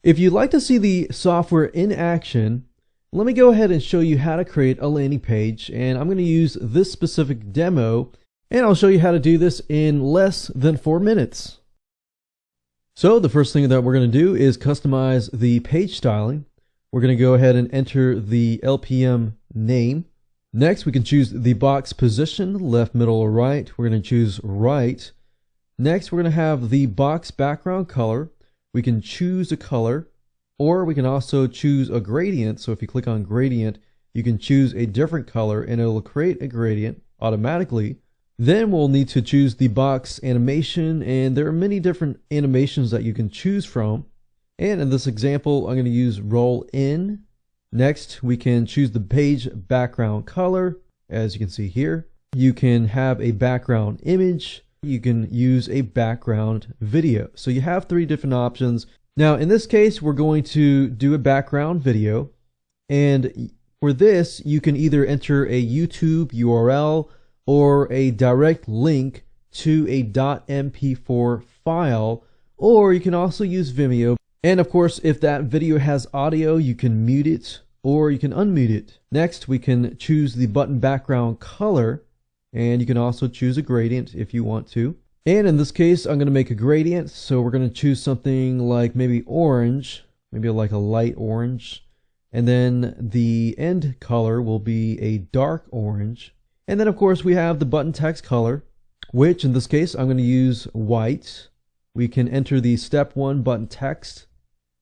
If you'd like to see the software in action, let me go ahead and show you how to create a landing page, and I'm going to use this specific demo, and I'll show you how to do this in less than 4 minutes. So the first thing that we're going to do is customize the page styling. We're going to go ahead and enter the LPM name. Next, we can choose the box position, left, middle, or right. We're going to choose right. Next, we're going to have the box background color. We can choose a color, or we can also choose a gradient. So if you click on gradient, you can choose a different color and it'll create a gradient automatically. Then we'll need to choose the box animation, and there are many different animations that you can choose from. And in this example, I'm going to use roll in. Next, we can choose the page background color. As you can see here, you can have a background image. You can use a background video. So you have 3 different options. Now in this case, we're going to do a background video. And for this, you can either enter a YouTube URL or a direct link to a .mp4 file, or you can also use Vimeo. And of course, if that video has audio, you can mute it or you can unmute it. Next, we can choose the button background color, and you can also choose a gradient if you want to. And in this case, I'm going to make a gradient. So we're going to choose something like maybe orange, maybe like a light orange. And then the end color will be a dark orange. And then of course we have the button text color, which in this case, I'm going to use white. We can enter the step 1 button text.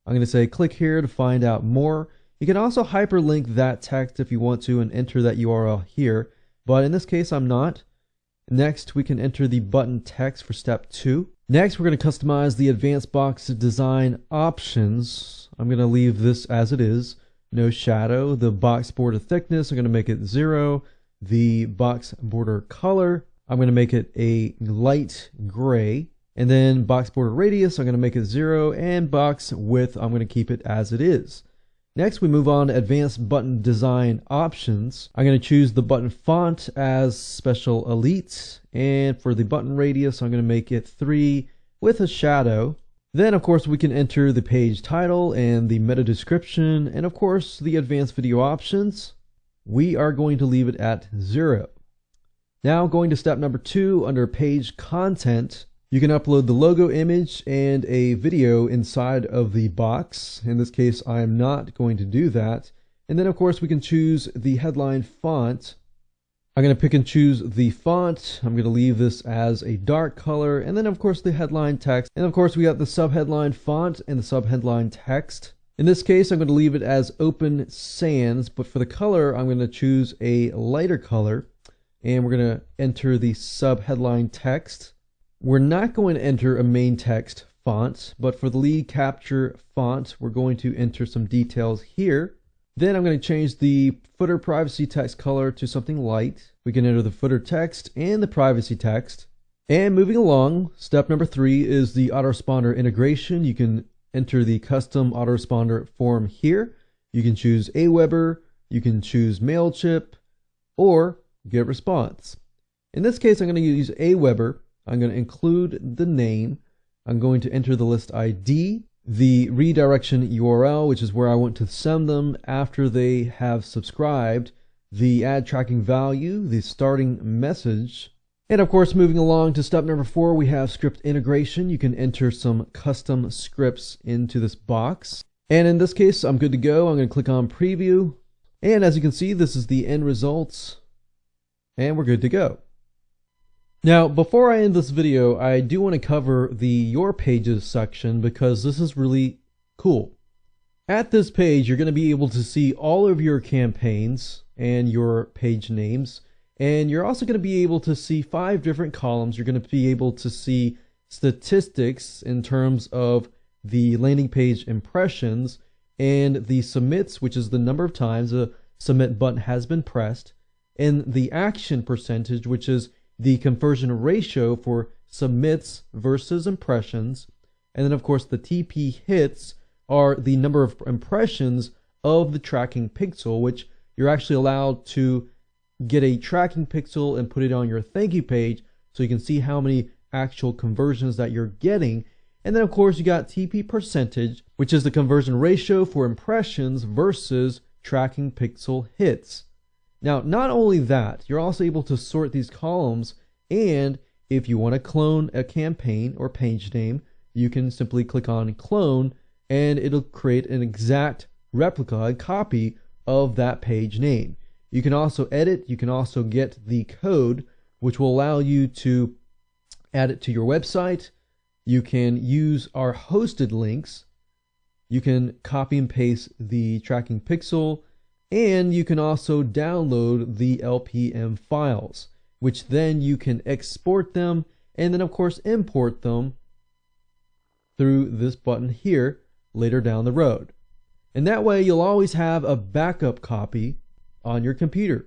I'm going to say click here to find out more. You can also hyperlink that text if you want to and enter that URL here. But in this case, I'm not. Next, we can enter the button text for step 2. Next, we're going to customize the advanced box design options. I'm going to leave this as it is. No shadow. The box border thickness, I'm going to make it 0. The box border color, I'm going to make it a light gray. And then box border radius, I'm going to make it 0. And box width, I'm going to keep it as it is. Next, we move on to advanced button design options. I'm going to choose the button font as Special Elite. And for the button radius, I'm going to make it 3 with a shadow. Then, of course, we can enter the page title and the meta description. And of course, the advanced video options. We are going to leave it at 0. Now, going to step number 2 under page content. You can upload the logo image and a video inside of the box. In this case, I am not going to do that. And then of course we can choose the headline font. I'm going to pick and choose the font. I'm going to leave this as a dark color. And then of course the headline text. And of course we got the subheadline font and the subheadline text. In this case, I'm going to leave it as Open Sans, but for the color, I'm going to choose a lighter color. And we're going to enter the subheadline text. We're not going to enter a main text font, but for the lead capture font, we're going to enter some details here. Then I'm going to change the footer privacy text color to something light. We can enter the footer text and the privacy text. And moving along, step number 3 is the autoresponder integration. You can enter the custom autoresponder form here. You can choose Aweber, you can choose Mailchimp, or GetResponse. In this case, I'm going to use Aweber. I'm going to include the name. I'm going to enter the list ID, the redirection URL, which is where I want to send them after they have subscribed, the ad tracking value, the starting message. And of course, moving along to step number 4, we have script integration. You can enter some custom scripts into this box. And in this case, I'm good to go. I'm going to click on preview. And as you can see, this is the end results. And we're good to go. Now, before I end this video, I do want to cover the Your Pages section because this is really cool. At this page, you're going to be able to see all of your campaigns and your page names. And you're also going to be able to see 5 different columns. You're going to be able to see statistics in terms of the landing page impressions and the submits, which is the number of times a submit button has been pressed, and the action percentage, which is the conversion ratio for submits versus impressions. And then of course the TP hits are the number of impressions of the tracking pixel, which you're actually allowed to get a tracking pixel and put it on your thank you page so you can see how many actual conversions that you're getting. And then of course you got TP percentage, which is the conversion ratio for impressions versus tracking pixel hits. Now, not only that, you're also able to sort these columns, and if you want to clone a campaign or page name, you can simply click on clone and it'll create an exact replica, a copy of that page name. You can also edit, you can also get the code, which will allow you to add it to your website. You can use our hosted links. You can copy and paste the tracking pixel, and you can also download the LPM files, which then you can export them and then of course import them through this button here later down the road. And that way you'll always have a backup copy on your computer.